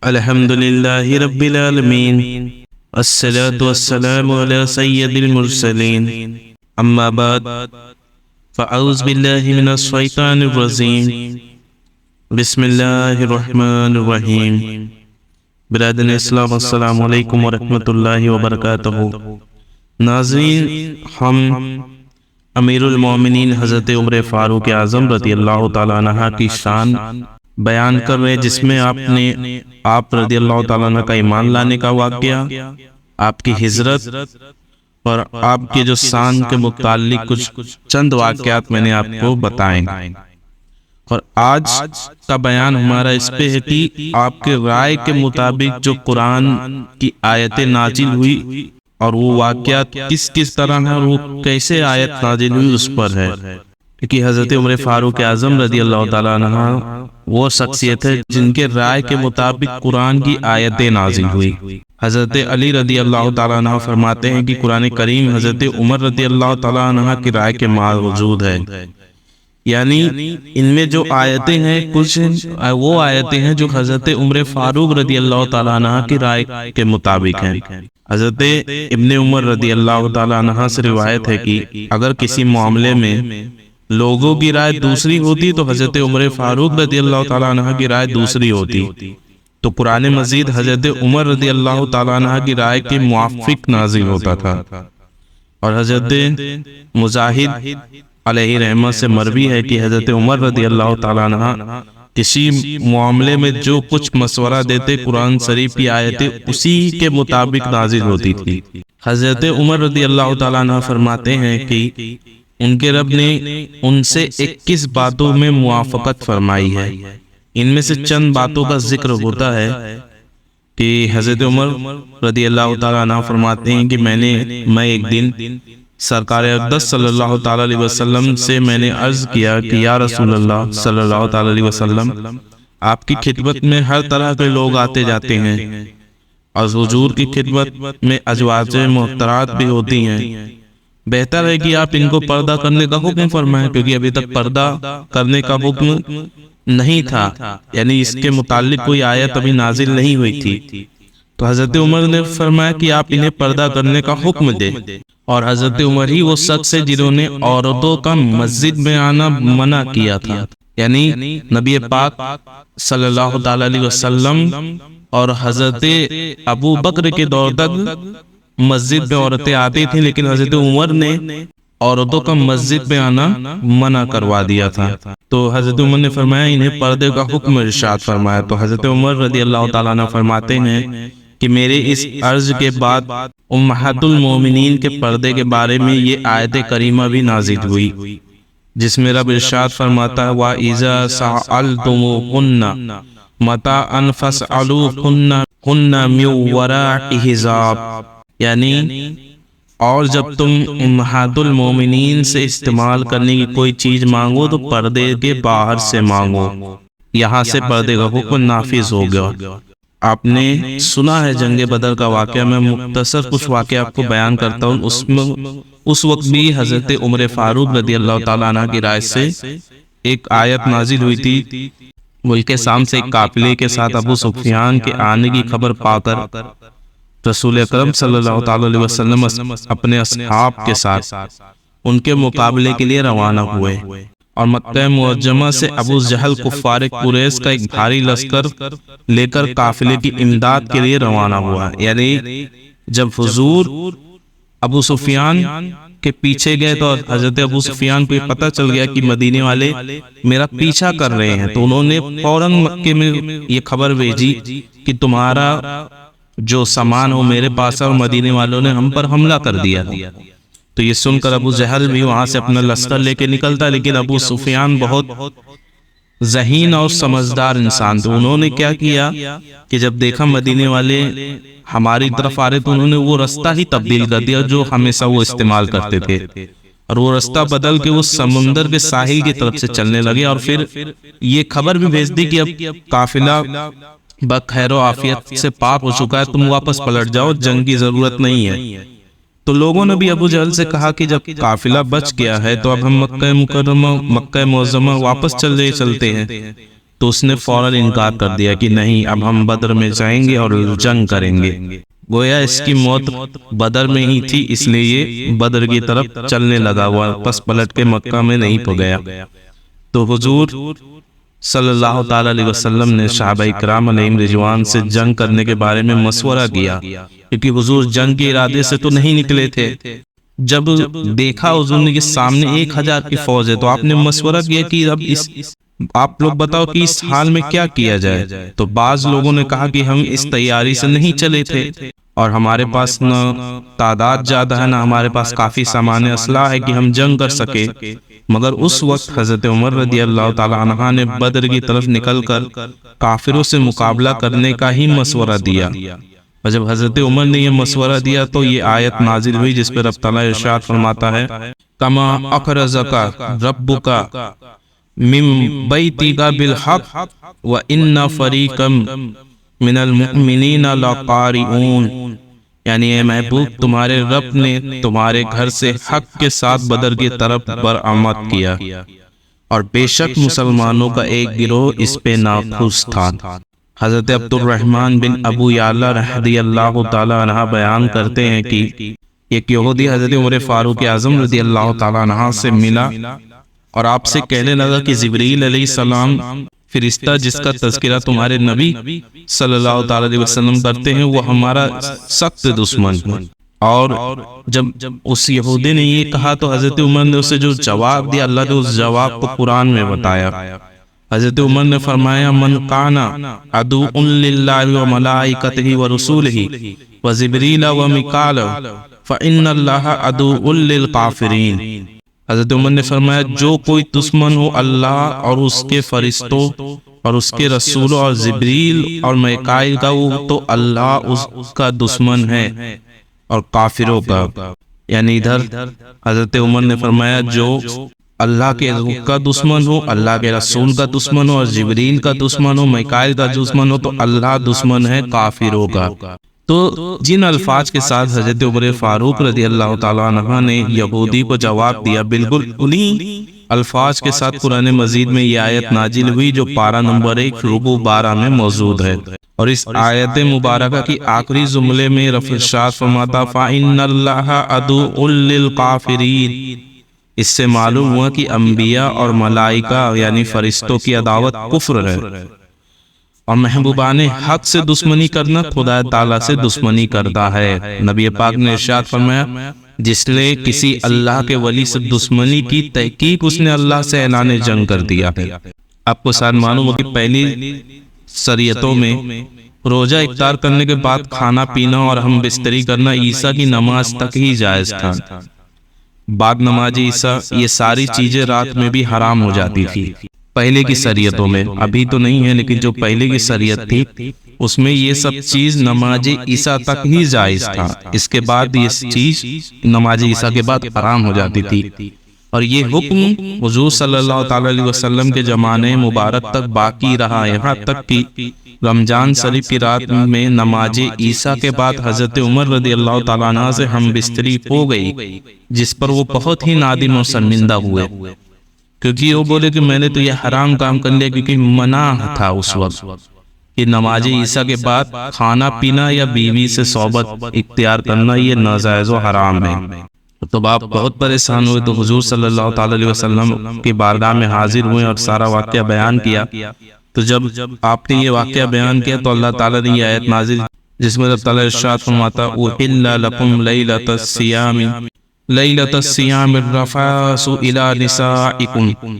الحمدللہ رب العالمین، الصلاة والسلام علی سید المرسلین، اما بعد فاعوذ باللہ من الشیطان الرجیم، بسم اللہ الرحمن الرحیم۔ برادر اسلام، السلام علیکم ورحمۃ اللہ وبرکاتہ۔ ناظرین، ہم امیر المومنین حضرت عمر فاروق اعظم رضی اللہ تعالیٰ عنہ کی شان بیان کر رہے ہیں، جس میں آپ رضی اللہ تعالیٰ عنہ کا ایمان لانے کا واقعہ، آپ کی ہجرت اور آپ کے جو شان کے متعلق کچھ چند واقعات میں نے آپ کو بتائیں۔ اور آج کا بیان ہمارا اس پہ ہے کہ آپ کے رائے کے مطابق جو قرآن کی آیتیں نازل ہوئی اور وہ واقعات کس طرح ہیں اور وہ کیسے آیت نازل ہوئی اس پر ہے، کہ حضرت عمر فاروق اعظم رضی اللہ تعالیٰ عنہ وہ شخصیت ہے جن کے رائے کے مطابق قرآن کی آیتیں نازل ہوئی۔ حضرت علی رضی اللہ تعالیٰ عنہ فرماتے ہیں کہ قرآن کریم حضرت عمر رضی اللہ تعالیٰ عنہ کی رائے کے موجود ہے، یعنی ان میں جو آیتیں ہیں کچھ وہ آیتیں ہیں جو حضرت عمر فاروق رضی اللہ تعالیٰ عنہ کی رائے کے مطابق ہیں۔ حضرت ابن عمر رضی اللہ تعالیٰ عنہ سے روایت ہے کہ اگر کسی معاملے میں لوگوں کی رائے دوسری ہوتی تو حضرت عمر فاروق رضی اللہ تعالیٰ عنہ کی رائے دوسری ہوتی، تو قرآن مجید حضرت عمر رضی اللہ تعالیٰ عنہ کی رائے کے موافق نازل ہوتا تھا۔ اور حضرت مجاہد علیہ رحمہ سے مروی ہے کہ حضرت عمر رضی اللہ تعالیٰ عنہ کسی معاملے میں جو کچھ مشورہ دیتے قرآن شریف کی آیتیں اسی کے مطابق نازل ہوتی تھی۔ حضرت عمر رضی اللہ تعالیٰ عنہ فرماتے ہیں کہ ان کے رب نے ان سے 21 باتوں میں موافقت فرمائی ہے۔ ان میں سے چند باتوں کا ذکر ہوتا ہے کہ حضرت عمر رضی اللہ تعالیٰ عنہ فرماتے ہیں کہ میں ایک دن سرکار اقدس صلی اللہ تعالیٰ علیہ وسلم سے میں نے عرض کیا کہ یا رسول اللہ صلی اللہ تعالیٰ علیہ وسلم، آپ کی خدمت میں ہر طرح کے لوگ آتے جاتے ہیں اور حضور کی خدمت میں ازواج محترمات بھی ہوتی ہیں، بہتر ہے کہ آپ ان کو پردہ کرنے کا حکم فرمائیں، کیونکہ ابھی تک پردہ کرنے کا حکم نہیں تھا، یعنی اس کے متعلق کوئی آیت ابھی نازل نہیں ہوئی تھی۔ تو حضرت عمر نے فرمایا کہ آپ انہیں پردہ کرنے کا حکم دیں، اور حضرت عمر ہی وہ شخص ہے جنہوں نے عورتوں کا مسجد میں آنا منع کیا تھا، یعنی نبی پاک صلی اللہ تعالی علیہ وسلم اور حضرت ابو بکر کے دور تک مسجد میں عورتیں آتی تھیں، لیکن حضرت عمر نے عورتوں کا مسجد میں آنا منع کروا دیا تھا۔ تو حضرت عمر نے فرمایا انہیں پردے کا حکم ارشاد فرمایا۔ تو حضرت عمر رضی اللہ تعالیٰ عنہ فرماتے ہیں کہ میرے اس عرض کے بعد امہات المومنین کے پردے کے بارے میں یہ آیت کریمہ بھی نازل ہوئی، جس میں رب ارشاد فرماتا ہے وَإِذَا سَأَلْتُمُوهُنَّ مَتَاعًا فَاسْأَلُوهُنَّ مِن وَرَاءِ حِجَابٍ، یعنی اور جب تم امہات المومنین سے استعمال کرنے کی کوئی چیز مانگو تو پردے کے باہر سے مانگو، یہاں سے پردے کا حکم نافذ ہو گیا۔ آپ نے سنا ہے جنگ بدر کا واقعہ، میں مختصر کچھ واقعہ آپ کو بیان کرتا ہوں۔ اس وقت بھی حضرت عمر فاروق رضی اللہ تعالیٰ عنہ کی رائے سے ایک آیت نازل ہوئی تھی۔ ملک شام سے ایک قافلے کے ساتھ ابو سفیان کے آنے کی خبر پا کر رسول اکرم صلی اللہ تعالی علیہ وسلم اپنے اصحاب کے ساتھ ان کے مقابلے کے لیے روانہ ہوئے، اور مکہ معظمہ سے ابو جہل کفار قریش کا ایک بھاری لشکر لے کر قافلے کی امداد کے لیے روانہ ہوا۔ یعنی جب حضور ابو سفیان کے پیچھے گئے تو حضرت ابو سفیان کو یہ پتہ چل گیا کہ مدینے والے میرا پیچھا کر رہے ہیں، تو انہوں نے فوراً مکے میں یہ خبر بھیجی کہ تمہارا جو سامان ہو میرے پاس ہے، اور مدینے والوں نے ہم پر حملہ کر دیا۔ تو یہ سن کر ابو جہل بھی وہاں سے اپنا لشکر لے کے نکلتا، لیکن ابو سفیان بہت ذہین اور سمجھدار انسان تھے۔ انہوں نے کیا کیا کہ جب دیکھا مدینے والے ہماری طرف آ رہے تو انہوں نے وہ رستہ ہی تبدیل کر دیا جو ہمیشہ وہ استعمال کرتے تھے، اور وہ رستہ بدل کے وہ سمندر کے ساحل کی طرف سے چلنے لگے، اور پھر یہ خبر بھی بھیج دی کہ اب قافلہ بخیر و عافیت سے پاک ہو چکا ہے، تم واپس پلٹ جاؤ، جنگ کی ضرورت نہیں ہے۔ تو لوگوں نے بھی ابو جہل سے کہا کہ جب قافلہ بچ گیا ہے تو اب ہم مکہ معظمہ واپس چلتے ہیں، تو اس نے فوراً انکار کر دیا کہ نہیں، اب ہم بدر میں جائیں گے اور جنگ کریں گے۔ گویا اس کی موت بدر میں ہی تھی، اس لیے یہ بدر کی طرف چلنے لگا ہوا، پس پلٹ کے مکہ میں نہیں پو گیا۔ تو حضور صلی اللہ تعالیٰ علیہ وسلم نے صحابہ کرام علیہم رضوان سے جنگ کرنے کے بارے میں مشورہ کیا، کیونکہ حضور جنگ کے ارادے سے تو نہیں نکلے تھے۔ جب دیکھا حضور نے کہ سامنے 1000 کی فوج ہے، تو آپ نے مشورہ کیا کہ اب آپ لوگ بتاؤ کہ اس حال میں کیا کیا جائے۔ تو بعض لوگوں نے کہا کہ ہم اس تیاری سے نہیں چلے تھے، اور ہمارے پاس نہ تعداد زیادہ ہے، نہ ہمارے پاس کافی سامان اسلحہ ہے کہ ہم جنگ کر سکے۔ مگر اس وقت حضرت عمر رضی اللہ تعالی عنہ نے بدر کی طرف نکل کر کافروں سے مقابلہ کرنے کا ہی مشورہ دیا۔ اور جب حضرت عمر نے یہ مشورہ دیا تو یہ آیت نازل ہوئی جس پر رب تعالیٰ ارشاد فرماتا ہے، کما اخرجک ربک من بیتک بالحق وان فریقا من المؤمنین لقارئون، یعنی اے محبوب تمہارے رب نے تمہارے گھر سے حق کے ساتھ بدر کی طرف برآمد کیا، اور بے شک مسلمانوں کا ایک گروہ اس پہ ناخوش تھا۔ حضرت عبد الرحمن بن ابو یعلا رضی اللہ تعالی عنہ بیان کرتے ہیں کہ ایک یہودی حضرت عمر فاروق اعظم رضی اللہ تعالی عنہ سے ملا اور آپ سے کہنے لگا کہ جبریل علیہ السلام فرشتہ جس کا تذکرہ تمہارے نبی صلی اللہ تعالی علیہ وسلم کرتے ہیں وہ ہمارا سخت دشمن ہے۔ اور جب اس یہودی نے یہ کہا تو حضرت عمر نے اسے جو جواب دیا، اللہ نے اس جواب کو قرآن میں بتایا۔ حضرت عمر نے فرمایا، من کان عدو للہ وملائکتہ ورسولہ وجبریل ومیکال فإن اللہ عدو للکافرین۔ حضرت عمر نے فرمایا، جو کوئی دشمن ہو اللہ اور اس کے فرشتوں اور اس کے رسولوں اور جبریل اور میکائیل کا، وہ تو اللہ اس کا دشمن ہے اور کافروں کا۔ یعنی ادھر حضرت عمر نے فرمایا جو اللہ کے روح کا دشمن ہو، اللہ کے رسول کا دشمن ہو، اور جبریل کا دشمن ہو، میکائیل کا دشمن ہو، تو اللہ دشمن ہے کافروں کا۔ تو جن الفاظ کے ساتھ حضرت عمر فاروق رضی اللہ تعالیٰ عنہ نے یہودی کو جواب دیا، بالکل انہی الفاظ کے ساتھ قرآن مجید میں یہ آیت نازل ہوئی جو پارہ نمبر 1 رکوع 12 میں موجود ہے۔ اور اس آیت مبارکہ کی آخری جملے میں رب ارشاد فرماتا فَإِنَّ اللَّهَ عَدُوٌّ لِّلْكَافِرِينَ۔ اس سے معلوم ہوا کہ انبیاء اور ملائکہ یعنی فرشتوں کی عداوت کفر ہے، اور محبوبان حق سے دشمنی کرنا خدا تعالیٰ سے دشمنی کرتا ہے۔ نبی پاک نے ارشاد فرمایا، جس نے کسی اللہ کے ولی سے دشمنی کی تحقیق اس نے اللہ سے اعلان جنگ کر دیا ہے۔ آپ کو شاید معلوم ہو کہ پہلی شریعتوں میں روزہ افطار کرنے کے بعد کھانا پینا اور ہم بستری کرنا عیسیٰ کی نماز تک ہی جائز تھا۔ بعد نماز عیسیٰ یہ ساری چیزیں رات میں بھی حرام ہو جاتی تھی پہلے کی شریعتوں میں، ابھی تو نہیں ہے لیکن جو پہلے کی شریعت تھی اس میں یہ سب چیز نماز عیسیٰ تک ہی جائز تھا، اس کے بعد یہ چیز نماز عیسیٰ کے بعد حرام ہو جاتی تھی۔ اور یہ حکم حضور صلی اللہ تعالی علیہ وسلم کے زمانے مبارک تک باقی رہا، یہاں تک کہ رمضان شریف کی رات میں نماز عیسیٰ کے بعد حضرت عمر رضی اللہ تعالیٰ عنہ سے ہم بستری ہو گئی، جس پر وہ بہت ہی نادم اور شرمندہ ہوئے، کیونکہ وہ بولے کہ میں نے تو یہ حرام کام کر لیا، کیونکہ منع تھا اس وقت کہ نماز عیسیٰ کے بعد کھانا پینا یا بیوی سے صحبت اختیار کرنا یہ ناجائز و حرام ہے۔ تو آپ بہت پریشان ہوئے، تو حضور صلی اللہ تعالی علیہ وسلم کی بارگاہ میں حاضر ہوئے اور سارا واقعہ بیان کیا۔ تو جب آپ نے یہ واقعہ بیان کیا تو اللہ تعالیٰ نے یہ آیت نازل جس میں اللہ تعالیٰ ارشاد فرماتا أُحِلَّ لَكُمْ لَيْلَةَ الصِّيَامِ الرَّفَاثُ إِلَى نِسَائِكُمْ،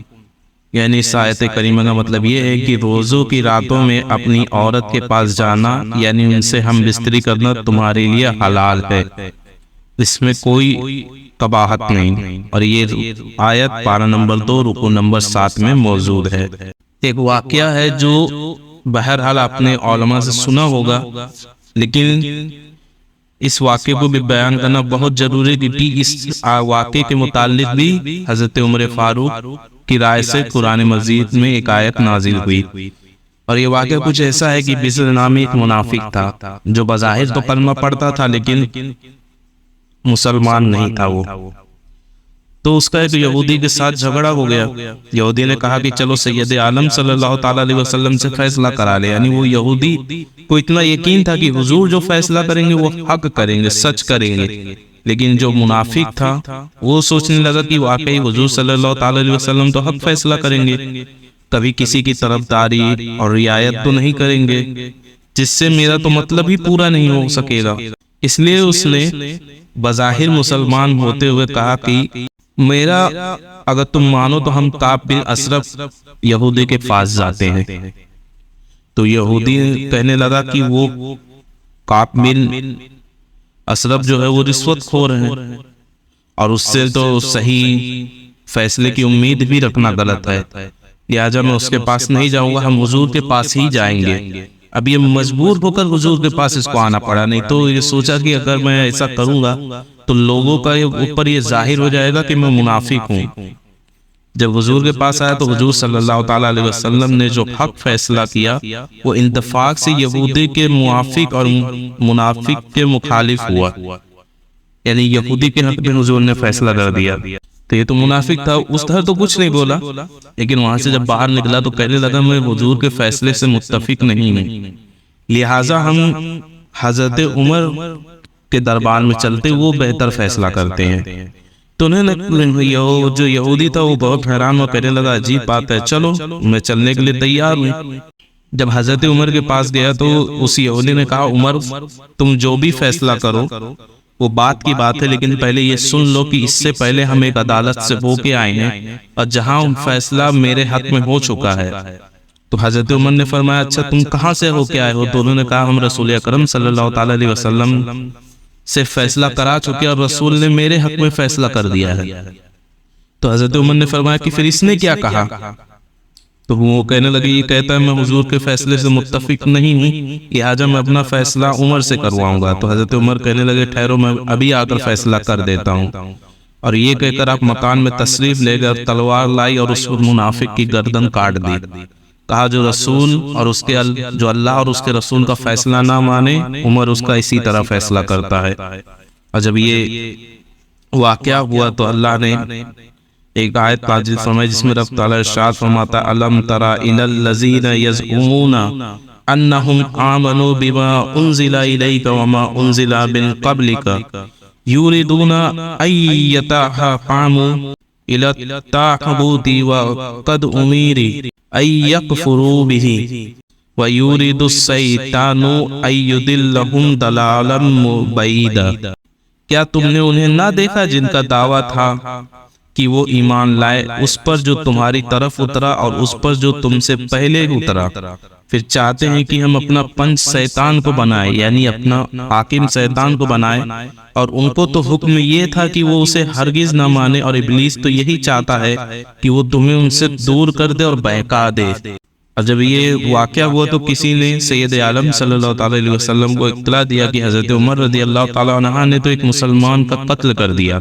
یعنی اس آیت کریمہ کا مطلب یہ ہے کہ روزوں کی راتوں میں اپنی عورت کے پاس جانا یعنی ان سے ہم بستری کرنا تمہارے لیے حلال ہے، اس میں کوئی قباحت نہیں۔ اور یہ آیت پارہ نمبر 2 رکوع نمبر 7 میں موجود ہے۔ ایک واقعہ ہے جو بہرحال آپ نے علماء سے سنا ہوگا، لیکن اس واقعے کو بھی بیان کرنا بہت ضروری ہے کہ اس واقعے کے متعلق بھی حضرت عمر فاروق کی رائے سے قرآن مجید میں ایک آیت نازل ہوئی۔ اور یہ واقعہ کچھ ایسا ہے کہ بشر نامی ایک منافق تھا جو بظاہر تو کلمہ پڑھتا تھا لیکن مسلمان نہیں تھا وہ۔ تو اس کا ایک یہودی کے ساتھ جھگڑا ہو گیا. یہودی نے کہا کہ چلو سید عالم صلی اللہ تعالیٰ علیہ وسلم سے فیصلہ کرا لے. یعنی وہ یہودی کو اتنا یقین تھا کہ حضور جو فیصلہ کریں گے وہ حق کریں گے، سچ کریں گے. لیکن جو منافق تھا وہ سوچنے لگا کہ واقعی حضور صلی اللہ تعالیٰ علیہ وسلم تو حق فیصلہ کریں گے، کبھی کسی کی طرفداری اور رعایت تو نہیں کریں گے، جس سے میرا تو مطلب ہی پورا نہیں ہو سکے گا. اس لیے اس نے بظاہر مسلمان ہوتے ہوئے کہا کہ میرا اگر تم مانو تو ہم کعب بن اشرف یہودی کے پاس جاتے ہیں. تو یہودی کہنے لگا کہ وہ کعب بن اشرف جو ہے وہ رشوت خور ہیں، اور اس سے تو صحیح فیصلے کی امید بھی رکھنا غلط ہے، لہٰذا میں اس کے پاس نہیں جاؤں گا، ہم حضور کے پاس ہی جائیں گے. اب یہ مجبور ہو کر حضور کے پاس اس کو آنا پڑا، نہیں تو یہ سوچا کہ اگر میں ایسا کروں گا تو لوگوں کا اوپر یہ ظاہر ہو جائے گا کہ میں منافق ہوں. جب حضور کے پاس آیا تو حضور صلی اللہ تعالیٰ علیہ وسلم نے جو حق فیصلہ کیا وہ اتفاق سے یہودی کے موافق اور منافق کے مخالف ہوا. یعنی یہودی کے حق میں حضور نے فیصلہ کر دیا. تو یہ تو منافق تھا، اس طرح تو کچھ نہیں بولا، لیکن وہاں سے جب باہر نکلا تو کہنے لگا میں حضور کے فیصلے سے متفق نہیں ہوں، لہٰذا ہم حضرت عمر کے دربار میں چلتے وہ بہتر فیصلہ کرتے ہیں. تو جو یہودی تھا وہ بہت حیران ہوا، کہنے لگا عجیب بات ہے، چلو میں چلنے کے لیے تیار ہوں. جب حضرت عمر کے پاس گیا تو اس یہودی نے کہا عمر تم جو بھی فیصلہ کرو وہ بات کی بات ہے، لیکن پہلے یہ سن لو کہ اس سے پہلے ہم ایک عدالت سے ہو کے آئے ہیں اور جہاں فیصلہ میرے حق میں ہو چکا ہے. تو حضرت عمر نے فرمایا اچھا تم کہاں سے ہو کے آئے ہو؟ تو انہوں نے کہا ہم رسول اکرم صلی اللہ تعالیٰ علیہ وسلم سے فیصلہ کرا چکے اور رسول نے میرے حق میں فیصلہ کر دیا ہے. تو حضرت عمر نے فرمایا کہ پھر اس نے کیا کہا؟ تو وہ کہنے لگے یہ کہتا ہے میں حضور کے فیصلے سے متفق نہیں ہوں، لہٰذا میں اپنا فیصلہ عمر سے کرواؤں گا. تو حضرت عمر کہنے لگے ٹھہرو میں ابھی آ کر فیصلہ کر دیتا ہوں. اور یہ کہہ کر آپ مکان میں تشریف لے گئے، تلوار لائی اور اس منافق کی گردن کاٹ دی. کہا جو رسول اور اس کے جو اللہ اور اس کے رسول کا فیصلہ نہ مانے عمر اس کا اسی طرح فیصلہ کرتا ہے. اور جب یہ واقعہ ہوا تو اللہ نے ایک آیت نازل فرمائی جس میں رب تعالیٰ ارشاد فرماتا الم تری الی الذین یزعمون انہم آمنوا بما انزل الیک وما انزل من قبلک یریدون ان یتحاکموا الی الطاغوت وقد امروا ان یکفروا بہ ویرید الشیطان ان یضلهم ضلالا بعیدا. کیا تم نے انہیں نہ دیکھا جن کا دعویٰ تھا کہ وہ ایمان لائے اس پر جو تمہاری طرف اترا اور اس پر جو تم سے پہلے اترا، پھر چاہتے ہیں کہ ہم اپنا پنج شیطان کو بنائیں، یعنی اپنا حاکم شیطان کو بنائیں، اور ان کو تو حکم یہ تھا کہ وہ اسے ہرگز نہ مانے، اور ابلیس تو یہی چاہتا ہے کہ وہ تمہیں ان سے دور کر دے اور بہکا دے. اور جب یہ واقعہ ہوا تو کسی نے سید عالم صلی اللہ تعالیٰ علیہ وسلم کو اطلاع دیا کہ حضرت عمر رضی اللہ تعالیٰ عنہ نے تو ایک مسلمان کا قتل کر دیا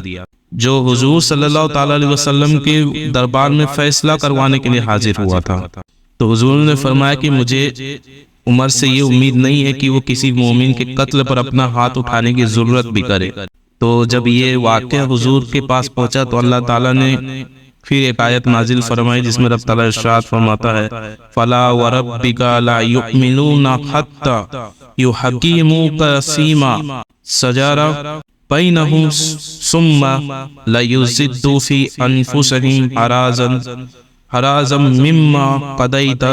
جو حضور صلی اللہ تعالیٰ علیہ وسلم کے دربار میں فیصلہ کروانے کے لیے حاضر ہوا تھا. تو حضور نے فرمایا کہ مجھے عمر سے یہ امید نہیں ہے کہ وہ کسی مومن کے قتل پر اپنا ہاتھ اٹھانے کی ضرورت بھی کرے. تو جب یہ واقعہ حضور کے پاس پہنچا تو اللہ تعالیٰ نے پھر ایک آیت نازل فرمائی جس میں رب تعالیٰ ارشاد فرماتا ہے فَلَا وَرَبِّكَ لَا يُؤْمِنُونَ حَتَّى يُحَكِّمُوكَ فِيمَا شَجَرَ بَيْنَهُمْ ثُمَّ لَيُجِدُّوا فِي أَنفُسِهِمْ حَرَجًا مِّمَّا قَضَيْتَ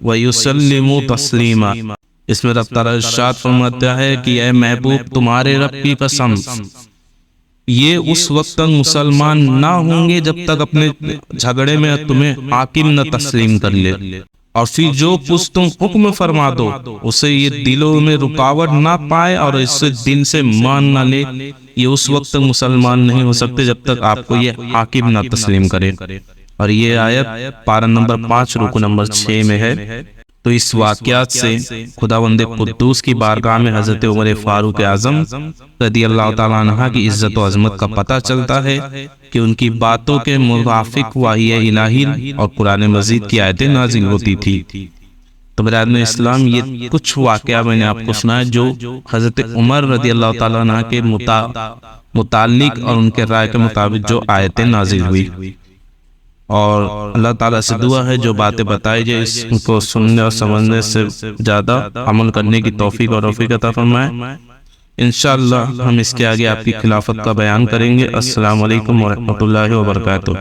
وَيُسَلِّمُوا تَسْلِيمًا. اس میں رب تعالیٰ ارشاد فرماتا ہے کہ اے محبوب تمہارے رب کی قسم یہ اس وقت تک مسلمان نہ ہوں گے جب تک اپنے جھگڑے میں تمہیں حاکم نہ تسلیم کر لے، اور پھر جو کچھ تم حکم فرما دو اسے یہ دلوں میں رکاوٹ نہ پائے اور اس سے دل سے مان نہ لے، یہ اس وقت تک مسلمان نہیں ہو سکتے جب تک آپ کو یہ حاکم نہ تسلیم کرے. اور یہ آیت پارہ نمبر 5 رکو نمبر 6 میں ہے. تو اس واقعات سے خداوند قدوس کی بارگاہ میں حضرت عمر فاروق اعظم رضی اللہ تعالیٰ عنہ کی عزت و عظمت کا پتہ چلتا ہے کہ ان کی باتوں کے موافق وحی الہی اور قرآن مجید کی آیتیں نازل ہوتی تھی. تو برادران اسلام یہ کچھ واقعہ میں نے آپ کو سنا ہے جو حضرت عمر رضی اللہ تعالیٰ عنہ کے متعلق اور ان کے رائے کے مطابق جو آیتیں نازل ہوئی، اور اللہ تعالیٰ سے دعا ہے جو باتیں بتائی جائے اس کو سننے اور سمجھنے سے زیادہ عمل کرنے کی توفیق اور توفیق عطا فرمائے۔ انشاءاللہ ہم اس کے آگے آپ کی خلافت کا بیان کریں گے۔ السلام علیکم ورحمۃ اللہ وبرکاتہ۔